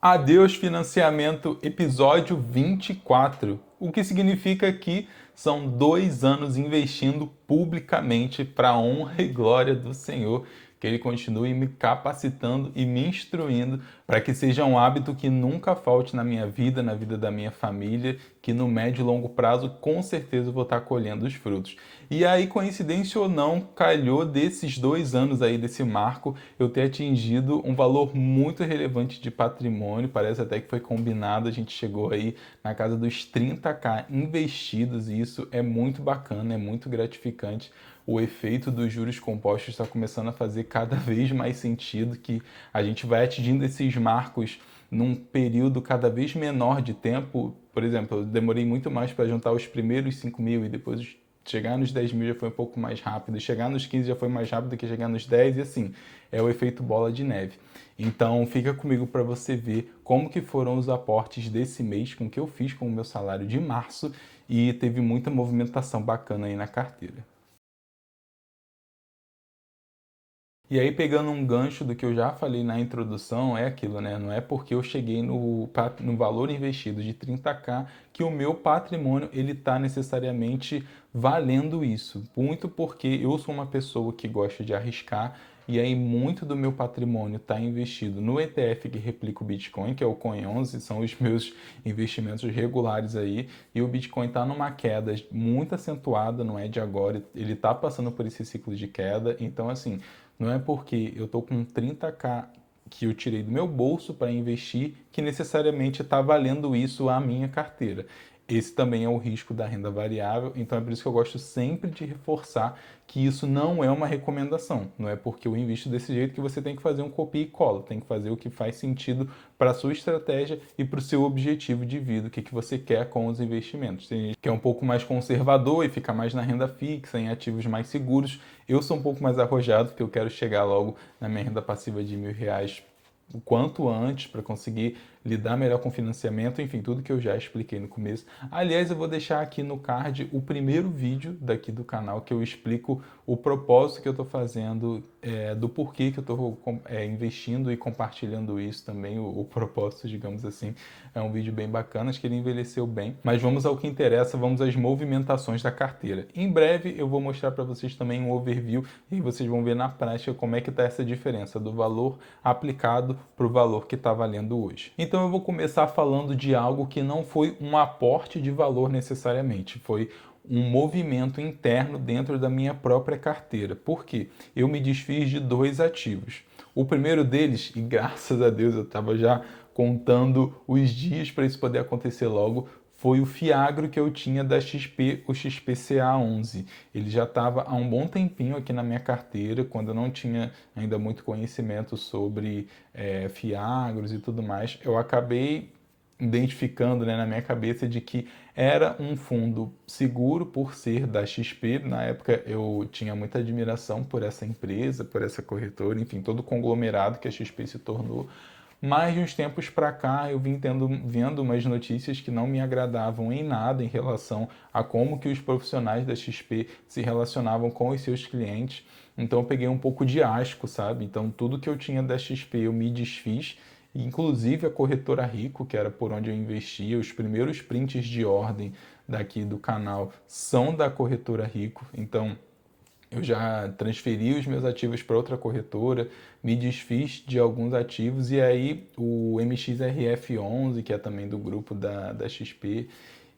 Adeus Financiamento, episódio 24, o que significa que são 2 anos investindo publicamente para a honra e glória do Senhor, que Ele continue me capacitando e me instruindo para que seja um hábito que nunca falte na minha vida, na vida da minha família, que no médio e longo prazo com certeza eu vou estar colhendo os frutos. E aí, coincidência ou não, calhou desses 2 anos aí, desse marco, eu ter atingido um valor muito relevante de patrimônio, parece até que foi combinado, a gente chegou aí na casa dos 30k investidos e isso é muito bacana, é muito gratificante. O efeito dos juros compostos está começando a fazer cada vez mais sentido, que a gente vai atingindo esses marcos num período cada vez menor de tempo. Por exemplo, eu demorei muito mais para juntar os primeiros 5 mil e depois chegar nos 10 mil já foi um pouco mais rápido, chegar nos 15 já foi mais rápido que chegar nos 10 e assim, é o efeito bola de neve. Então fica comigo para você ver como que foram os aportes desse mês com que eu fiz com o meu salário de março e teve muita movimentação bacana aí na carteira. E aí, pegando um gancho do que eu já falei na introdução, é aquilo, né? Não é porque eu cheguei no valor investido de 30k que o meu patrimônio ele está necessariamente valendo isso. Muito porque eu sou uma pessoa que gosta de arriscar e aí muito do meu patrimônio está investido no ETF que replica o Bitcoin, que é o Coin11, são os meus investimentos regulares aí, e o Bitcoin está numa queda muito acentuada, não é de agora, ele está passando por esse ciclo de queda, então assim, não é porque eu estou com 30k que eu tirei do meu bolso para investir que necessariamente está valendo isso à minha carteira. Esse também é o risco da renda variável, então é por isso que eu gosto sempre de reforçar que isso não é uma recomendação. Não é porque eu invisto desse jeito que você tem que fazer um copia e cola, tem que fazer o que faz sentido para a sua estratégia e para o seu objetivo de vida, o que você quer com os investimentos. Tem gente que é um pouco mais conservador e fica mais na renda fixa, em ativos mais seguros. Eu sou um pouco mais arrojado, porque eu quero chegar logo na minha renda passiva de R$ 1.000 o quanto antes para conseguir lidar melhor com financiamento, enfim, tudo que eu já expliquei no começo. Aliás, eu vou deixar aqui no card o primeiro vídeo daqui do canal que eu explico o propósito que eu estou fazendo, do porquê que eu estou investindo e compartilhando isso também, o propósito, digamos assim. É um vídeo bem bacana, acho que ele envelheceu bem. Mas vamos ao que interessa, vamos às movimentações da carteira. Em breve eu vou mostrar para vocês também um overview e vocês vão ver na prática como é que está essa diferença do valor aplicado para o valor que está valendo hoje. Então eu vou começar falando de algo que não foi um aporte de valor necessariamente, foi um movimento interno dentro da minha própria carteira. Por quê? Eu me desfiz de 2 ativos. O primeiro deles, e graças a Deus eu estava já contando os dias para isso poder acontecer logo, foi o Fiagro que eu tinha da XP, o XPCA11. Ele já estava há um bom tempinho aqui na minha carteira, quando eu não tinha ainda muito conhecimento sobre Fiagros e tudo mais. Eu acabei identificando, né, na minha cabeça de que era um fundo seguro por ser da XP. Na época eu tinha muita admiração por essa empresa, por essa corretora, enfim, todo o conglomerado que a XP se tornou. Mas de uns tempos para cá eu vim vendo umas notícias que não me agradavam em nada em relação a como que os profissionais da XP se relacionavam com os seus clientes. Então eu peguei um pouco de asco, sabe? Então tudo que eu tinha da XP eu me desfiz, inclusive a corretora Rico, que era por onde eu investia. Os primeiros prints de ordem daqui do canal são da corretora Rico. Então eu já transferi os meus ativos para outra corretora, me desfiz de alguns ativos e aí o MXRF11, que é também do grupo da XP,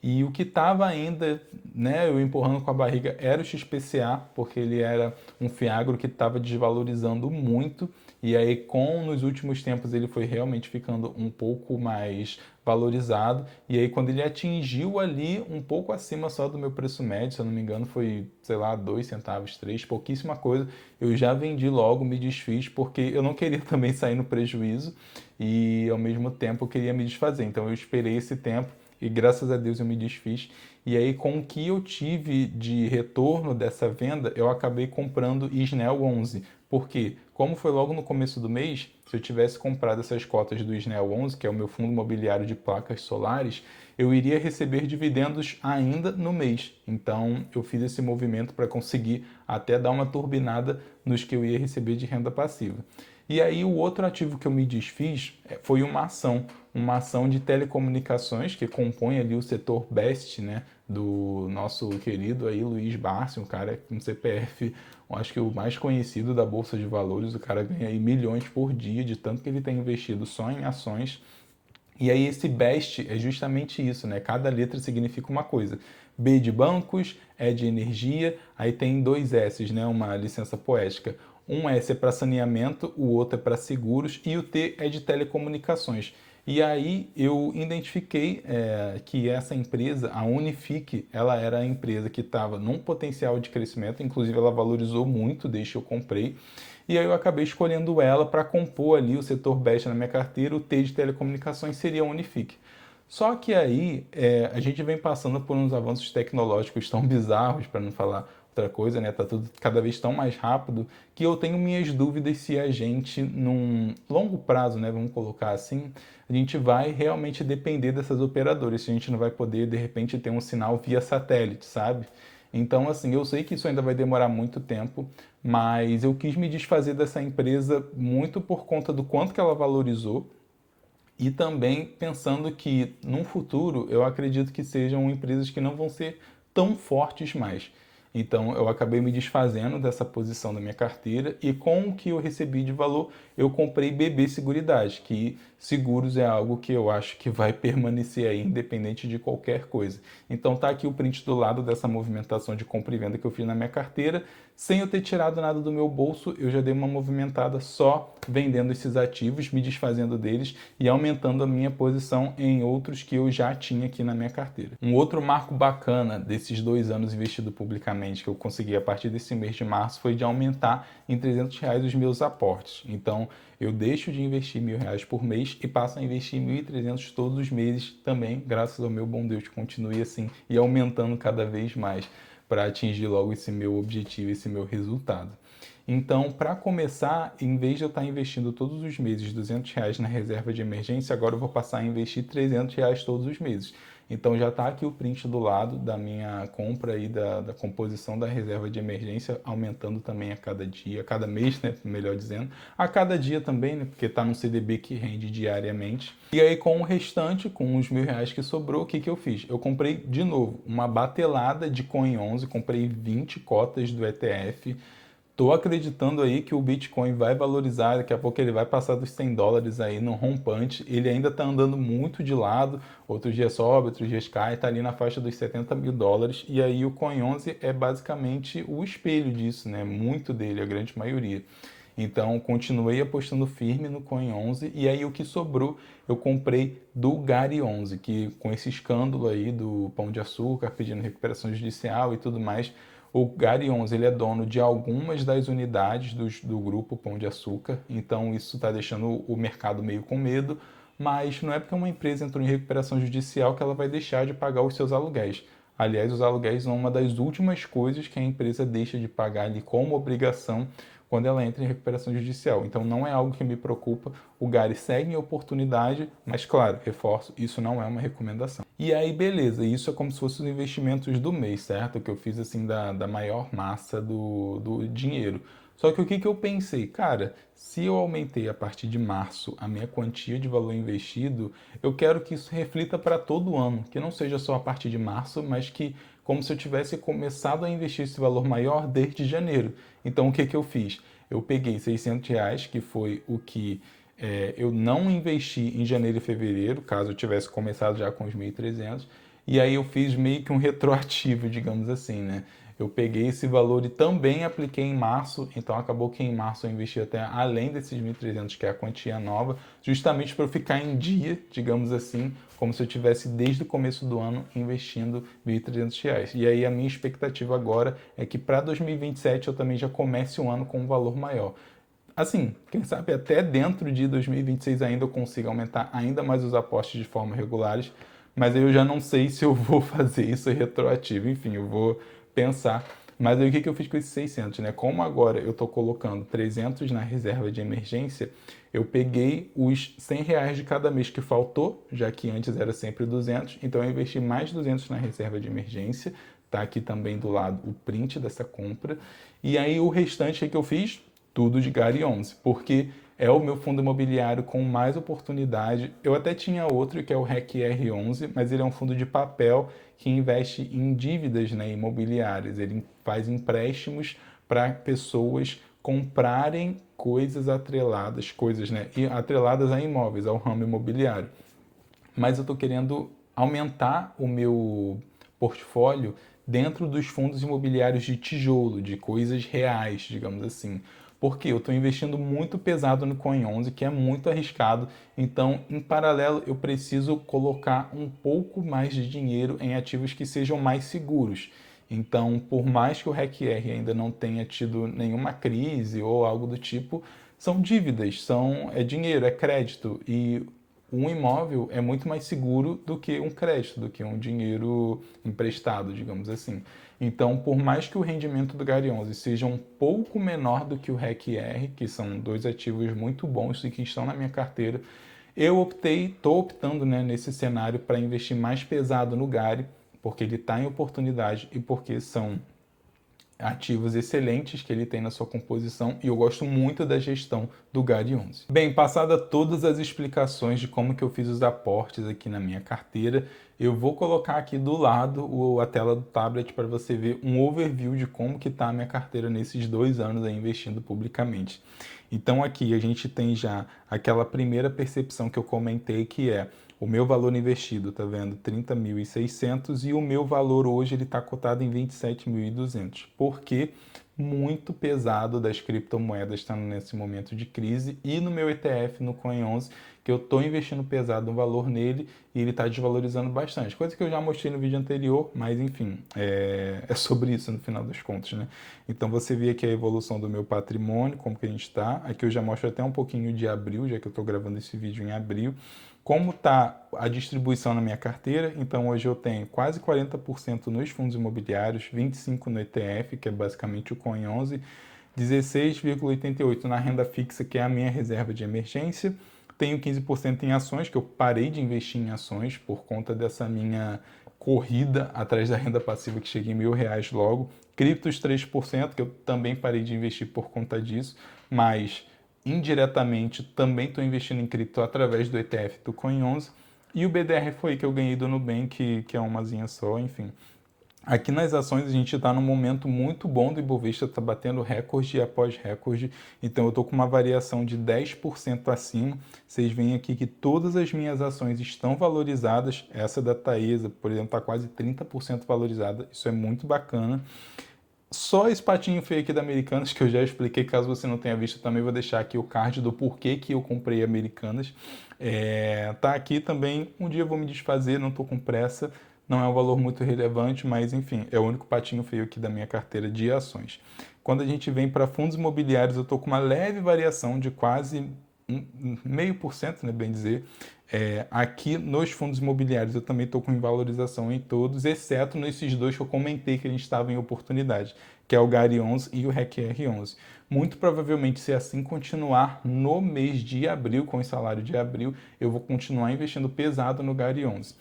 e o que estava ainda, né, eu empurrando com a barriga, era o XPCA, porque ele era um Fiagro que estava desvalorizando muito, e aí nos últimos tempos ele foi realmente ficando um pouco mais valorizado, e aí quando ele atingiu ali um pouco acima só do meu preço médio, se eu não me engano foi, sei lá, 2 centavos, 3, pouquíssima coisa, eu já vendi logo, me desfiz, porque eu não queria também sair no prejuízo, e ao mesmo tempo eu queria me desfazer, então eu esperei esse tempo, e graças a Deus eu me desfiz. E aí, com o que eu tive de retorno dessa venda, eu acabei comprando Snell 11. Por quê? Como foi logo no começo do mês, se eu tivesse comprado essas cotas do Snell 11, que é o meu fundo imobiliário de placas solares, eu iria receber dividendos ainda no mês. Então, eu fiz esse movimento para conseguir até dar uma turbinada nos que eu ia receber de renda passiva. E aí o outro ativo que eu me desfiz foi uma ação de telecomunicações que compõe ali o setor Best, né, do nosso querido aí Luiz Barsi, um cara com CPF, eu acho que o mais conhecido da Bolsa de Valores, o cara ganha aí milhões por dia de tanto que ele tem investido só em ações. E aí esse BEST é justamente isso, né? Cada letra significa uma coisa. B de bancos, E de energia, aí tem dois S's, né? Uma licença poética. Um S é para saneamento, o outro é para seguros e o T é de telecomunicações. E aí eu identifiquei que essa empresa, a Unifique, ela era a empresa que estava num potencial de crescimento, inclusive ela valorizou muito desde que eu comprei. E aí eu acabei escolhendo ela para compor ali o setor BEST na minha carteira, o T de telecomunicações seria a Unifique. Só que aí a gente vem passando por uns avanços tecnológicos tão bizarros, para não falar outra coisa, né? Tá tudo cada vez tão mais rápido que eu tenho minhas dúvidas se a gente, num longo prazo, né? Vamos colocar assim, a gente vai realmente depender dessas operadoras, se a gente não vai poder, de repente, ter um sinal via satélite, sabe? Então, assim, eu sei que isso ainda vai demorar muito tempo, mas eu quis me desfazer dessa empresa muito por conta do quanto que ela valorizou e também pensando que, num futuro, eu acredito que sejam empresas que não vão ser tão fortes mais. Então, eu acabei me desfazendo dessa posição da minha carteira e com o que eu recebi de valor, eu comprei BB Seguridade, que seguros é algo que eu acho que vai permanecer aí, independente de qualquer coisa. Então, tá aqui o print do lado dessa movimentação de compra e venda que eu fiz na minha carteira. Sem eu ter tirado nada do meu bolso, eu já dei uma movimentada só vendendo esses ativos, me desfazendo deles e aumentando a minha posição em outros que eu já tinha aqui na minha carteira. Um outro marco bacana desses 2 anos investido publicamente que eu consegui a partir desse mês de março foi de aumentar em R$ 300 os meus aportes. Então, eu deixo de investir R$ 1.000 por mês e passo a investir 1.300 todos os meses também, graças ao meu bom Deus, que continue assim e aumentando cada vez mais para atingir logo esse meu objetivo, esse meu resultado. Então, para começar, em vez de eu estar investindo todos os meses R$ 200 na reserva de emergência, agora eu vou passar a investir R$ 300 todos os meses. Então já está aqui o print do lado da minha compra aí da composição da reserva de emergência, aumentando também a cada dia, a cada mês, né, melhor dizendo, a cada dia também, né, porque está no CDB que rende diariamente. E aí com o restante, com os R$ 1.000 que sobrou, o que que eu fiz? Eu comprei de novo uma batelada de Coin 11, comprei 20 cotas do ETF. Tô acreditando aí que o Bitcoin vai valorizar, daqui a pouco ele vai passar dos US$ 100 aí no rompante. Ele ainda está andando muito de lado, outros dias sobe, outros dias cai, está ali na faixa dos US$ 70.000. E aí o Coin 11 é basicamente o espelho disso, né? Muito dele, a grande maioria. Então continuei apostando firme no Coin 11 e aí o que sobrou eu comprei do Gary 11, que com esse escândalo aí do Pão de Açúcar pedindo recuperação judicial e tudo mais, o Gary 11 ele é dono de algumas das unidades do grupo Pão de Açúcar, então isso está deixando o mercado meio com medo, mas não é porque uma empresa entrou em recuperação judicial que ela vai deixar de pagar os seus aluguéis. Aliás, os aluguéis são uma das últimas coisas que a empresa deixa de pagar ali como obrigação quando ela entra em recuperação judicial. Então não é algo que me preocupa. O Gary segue em oportunidade, mas claro, reforço, isso não é uma recomendação. E aí, beleza, isso é como se fossem os investimentos do mês, certo? Que eu fiz assim da maior massa do dinheiro. Só que o que eu pensei? Cara, se eu aumentei a partir de março a minha quantia de valor investido, eu quero que isso reflita para todo ano, que não seja só a partir de março, mas que como se eu tivesse começado a investir esse valor maior desde janeiro. Então o que eu fiz? Eu peguei R$ 600, que foi o que eu não investi em janeiro e fevereiro, caso eu tivesse começado já com os 1.300, e aí eu fiz meio que um retroativo, digamos assim, né? Eu peguei esse valor e também apliquei em março, então acabou que em março eu investi até além desses 1.300, que é a quantia nova, justamente para eu ficar em dia, digamos assim, como se eu tivesse desde o começo do ano investindo R$ 1.300. E aí a minha expectativa agora é que para 2027 eu também já comece o ano com um valor maior. Assim, quem sabe até dentro de 2026 ainda eu consiga aumentar ainda mais os aportes de forma regulares, mas aí eu já não sei se eu vou fazer isso retroativo. Enfim, eu vou pensar. Mas aí o que eu fiz com esses 600, né? Como agora eu estou colocando 300 na reserva de emergência, eu peguei os R$ 100 de cada mês que faltou, já que antes era sempre 200, então eu investi mais 200 na reserva de emergência. Tá aqui também do lado o print dessa compra. E aí o restante que eu fiz, tudo de Gary 11, porque é o meu fundo imobiliário com mais oportunidade. Eu até tinha outro que é o REC-R11, mas ele é um fundo de papel que investe em dívidas, né, imobiliárias. Ele faz empréstimos para pessoas comprarem coisas atreladas, coisas, né, atreladas a imóveis, ao ramo imobiliário. Mas eu estou querendo aumentar o meu portfólio dentro dos fundos imobiliários de tijolo, de coisas reais, digamos assim. Porque eu estou investindo muito pesado no Coin 11, que é muito arriscado. Então, em paralelo, eu preciso colocar um pouco mais de dinheiro em ativos que sejam mais seguros. Então, por mais que o REC-R ainda não tenha tido nenhuma crise ou algo do tipo, são dívidas, é dinheiro, é crédito. E um imóvel é muito mais seguro do que um crédito, do que um dinheiro emprestado, digamos assim. Então, por mais que o rendimento do Gary 11 seja um pouco menor do que o REC-R, que são dois ativos muito bons e que estão na minha carteira, estou optando, né, nesse cenário para investir mais pesado no Gary, porque ele está em oportunidade e porque são ativos excelentes que ele tem na sua composição e eu gosto muito da gestão do Gary 11. Bem, passada todas as explicações de como que eu fiz os aportes aqui na minha carteira, eu vou colocar aqui do lado a tela do tablet para você ver um overview de como que está a minha carteira nesses 2 anos aí investindo publicamente. Então aqui a gente tem já aquela primeira percepção que eu comentei, que é o meu valor investido, tá vendo? 30.600 e o meu valor hoje ele está cotado em 27.200. Porque muito pesado das criptomoedas está nesse momento de crise e no meu ETF, no Coin 11, que eu estou investindo pesado um valor nele e ele está desvalorizando bastante. Coisa que eu já mostrei no vídeo anterior, mas enfim, é sobre isso no final das contas, né? Então você vê aqui a evolução do meu patrimônio, como que a gente está. Aqui eu já mostro até um pouquinho de abril, já que eu estou gravando esse vídeo em abril. Como está a distribuição na minha carteira? Então hoje eu tenho quase 40% nos fundos imobiliários, 25% no ETF, que é basicamente o Coin 11, 16,88% na renda fixa, que é a minha reserva de emergência. Tenho 15% em ações, que eu parei de investir em ações por conta dessa minha corrida atrás da renda passiva, que cheguei em R$ 1.000 logo. Criptos 3%, que eu também parei de investir por conta disso, mas indiretamente também estou investindo em cripto através do ETF do Coin 11. E o BDR foi que eu ganhei do Nubank, que é umazinha só, enfim. Aqui nas ações a gente está num momento muito bom do Ibovespa, está batendo recorde após recorde, então eu estou com uma variação de 10% acima. Vocês veem aqui que todas as minhas ações estão valorizadas, essa da Taesa, por exemplo, está quase 30% valorizada, isso é muito bacana. Só esse patinho feio aqui da Americanas, que eu já expliquei, caso você não tenha visto, também vou deixar aqui o card do porquê que eu comprei Americanas. Tá aqui também, um dia eu vou me desfazer, não estou com pressa, não é um valor muito relevante, mas enfim, é o único patinho feio aqui da minha carteira de ações. Quando a gente vem para fundos imobiliários, eu estou com uma leve variação de quase 0,5%, né, bem dizer. Aqui nos fundos imobiliários eu também estou com valorização em todos, exceto nesses dois que eu comentei que a gente estava em oportunidade, que é o Gary 11 e o REC-R 11. Muito provavelmente, se assim continuar no mês de abril, com o salário de abril, eu vou continuar investindo pesado no Gary 11.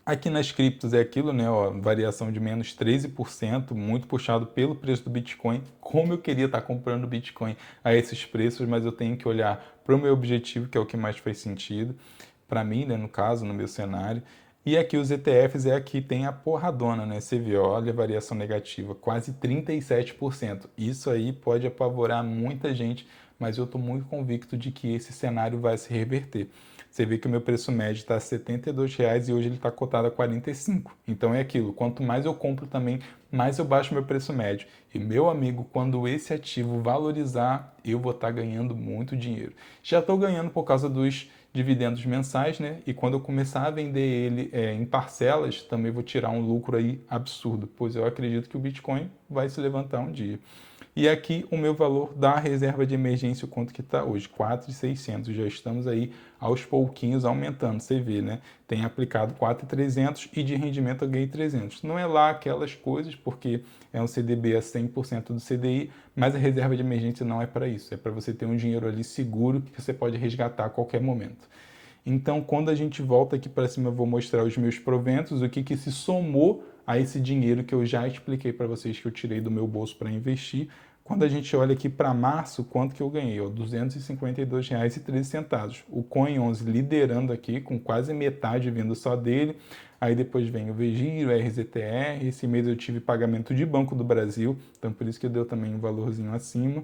Aqui nas criptos é aquilo, né? Ó, variação de menos 13%, muito puxado pelo preço do Bitcoin. Como eu queria estar comprando Bitcoin a esses preços, mas eu tenho que olhar para o meu objetivo, que é o que mais faz sentido, para mim, né, no caso, no meu cenário. E aqui os ETFs é aqui tem a porradona, né? Você vê, olha a variação negativa, quase 37%. Isso aí pode apavorar muita gente, mas eu estou muito convicto de que esse cenário vai se reverter. Você vê que o meu preço médio está R$ 72,00 e hoje ele está cotado a 45. Então é aquilo, quanto mais eu compro também, mais eu baixo meu preço médio. E meu amigo, quando esse ativo valorizar, eu vou estar ganhando muito dinheiro. Já estou ganhando por causa dos dividendos mensais, né? E quando eu começar a vender ele em parcelas, também vou tirar um lucro aí absurdo, pois eu acredito que o Bitcoin vai se levantar um dia. E aqui o meu valor da reserva de emergência, o quanto que está hoje, 4.600. Já estamos aí aos pouquinhos aumentando, você vê, né? Tem aplicado 4.300 e de rendimento eu ganhei 300. Não é lá aquelas coisas, porque é um CDB a 100% do CDI, mas a reserva de emergência não é para isso. É para você ter um dinheiro ali seguro que você pode resgatar a qualquer momento. Então, quando a gente volta aqui para cima, eu vou mostrar os meus proventos, o que se somou a esse dinheiro que eu já expliquei para vocês que eu tirei do meu bolso para investir, Quando a gente olha aqui para março, quanto que eu ganhei? R$ 252,13. O Coin 11 liderando aqui, com quase metade vindo só dele. Aí depois vem o Vegiro, o RZTR. Esse mês eu tive pagamento de Banco do Brasil, então por isso que deu também um valorzinho acima.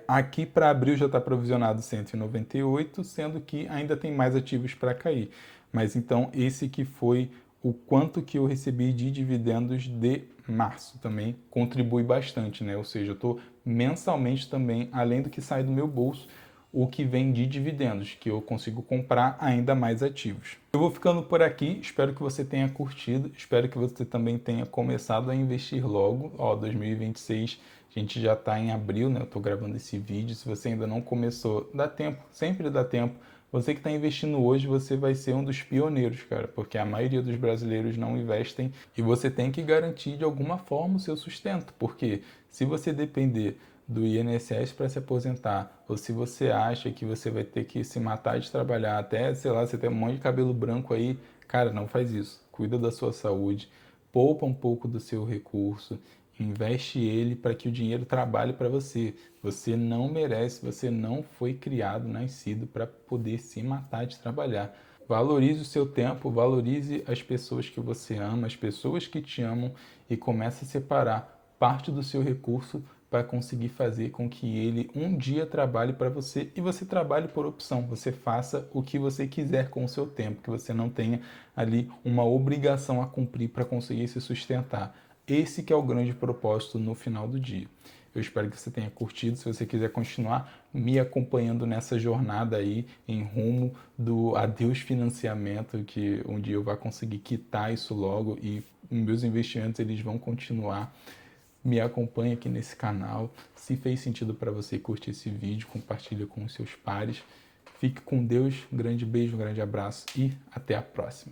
Aqui para abril já está provisionado 198, sendo que ainda tem mais ativos para cair. Mas então esse que foi o quanto que eu recebi de dividendos de março também contribui bastante, né? Ou seja, eu estou mensalmente também, além do que sai do meu bolso, o que vem de dividendos, que eu consigo comprar ainda mais ativos. Eu vou ficando por aqui, espero que você tenha curtido, espero que você também tenha começado a investir logo. 2026, a gente já está em abril, né? Eu estou gravando esse vídeo, se você ainda não começou, dá tempo, sempre dá tempo. Você que está investindo hoje, você vai ser um dos pioneiros, cara, porque a maioria dos brasileiros não investem e você tem que garantir de alguma forma o seu sustento, porque se você depender do INSS para se aposentar, ou se você acha que você vai ter que se matar de trabalhar até, sei lá, você tem um monte de cabelo branco aí, cara, não faz isso. Cuida da sua saúde, poupa um pouco do seu recurso, investe ele para que o dinheiro trabalhe para você. Você não merece, você não foi criado, nascido para poder se matar de trabalhar. Valorize o seu tempo, valorize as pessoas que você ama, as pessoas que te amam e comece a separar parte do seu recurso para conseguir fazer com que ele um dia trabalhe para você e você trabalhe por opção. Você faça o que você quiser com o seu tempo, que você não tenha ali uma obrigação a cumprir para conseguir se sustentar. Esse que é o grande propósito no final do dia. Eu espero que você tenha curtido. Se você quiser continuar me acompanhando nessa jornada aí em rumo do adeus financiamento, que um dia eu vou conseguir quitar isso logo e meus investimentos eles vão continuar. Me acompanhe aqui nesse canal. Se fez sentido para você, curte esse vídeo, compartilha com os seus pares. Fique com Deus. Um grande beijo, um grande abraço e até a próxima.